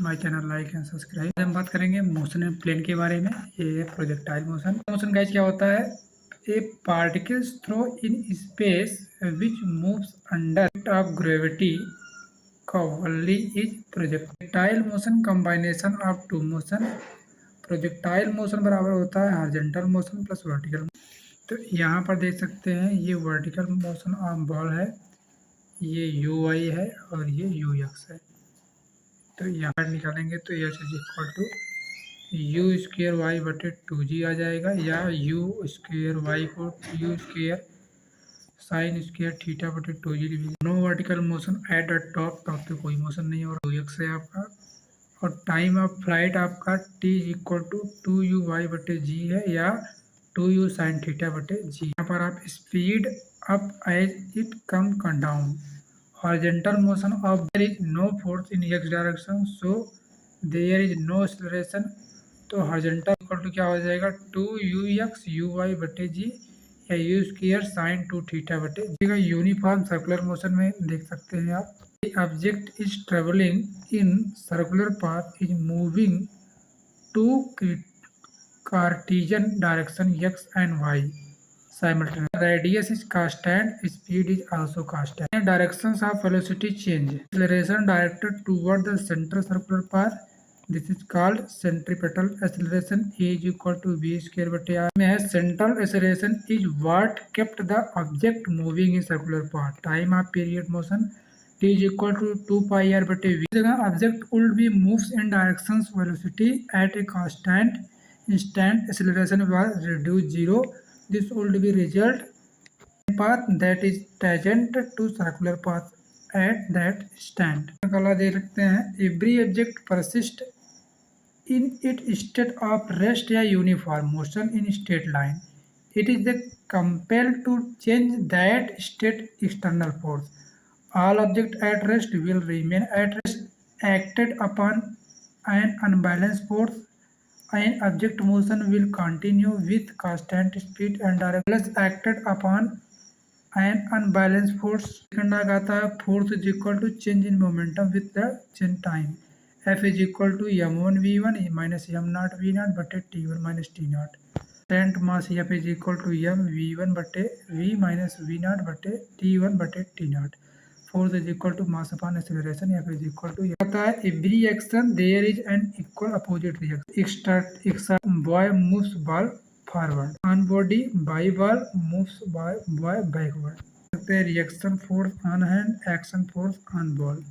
My channel like and subscribe. हम बात करेंगे मोशन एंड प्लेन के बारे में। ये है प्रोजेक्टाइल मोशन। मोशन गाइस क्या होता है? A particles throw in space which moves under of gravity commonly is projectile motion combination of two motion. Projectile motion बराबर होता है हॉरिजॉन्टल मोशन प्लस वर्टिकल। तो यहाँ पर देख सकते हैं ये वर्टिकल मोशन ऑफ बॉल है, ये यू वाई है और ये यू एक्स है। तो यहाँ निकालेंगे तो H is equal to u square y बटे 2g आ जाएगा, या यू स्क्र वाई को u square sine square theta बटे 2g। No vertical motion at the top पे कोई मोशन नहीं हो रहा, एक्स है आपका। और टाइम ऑफ फ्लाइट आपका t is equal to 2u y बटे जी है, या 2u साइन थीटा बटे जी। यहाँ पर आप speed up as it come down. horizontal motion of there is no force in x direction, so there is no acceleration। तो horizontal equal to क्या हो जाएगा 2ux uy बटे जी, या यू स्क्वायर साइन 2 थीटा बटे जी। यूनिफॉर्म सर्कुलर मोशन में देख सकते हैं आप। Object is travelling in circular path is moving to Cartesian direction x and y simultaneously. Radius is constant, speed is also constant. Directions of velocity change. Acceleration directed toward the center circular path. This is called centripetal acceleration. A is equal to v square बटे r में है। Central acceleration is what kept the object moving in circular path. Time of period motion t is equal to 2 pi r बटे v। जगह object would be moves in directions velocity at a constant instant acceleration was reduced zero. This would be result path that is tangent to circular path at that instant। कला दे रखते हैं every object persist in its state of rest या uniform motion in straight line. It is the compelled to change that state external force. All objects at rest will remain at rest acted upon an unbalanced force. An object motion will continue with constant speed and direction acted upon an unbalanced force। Second आता है force is equal to change in momentum with the change time. F is equal to m1 v1 minus m0 v0 बटे t1 minus t0। Current mass F is equal to m v1 बटे v minus v0 बटे t1 बटे t0। Force is equal to mass upon acceleration. F is equal to होता है every action there is an equal opposite reaction. Boy moves ball forward, on body by ball moves by boy backward. Reaction force on hand, action force on ball.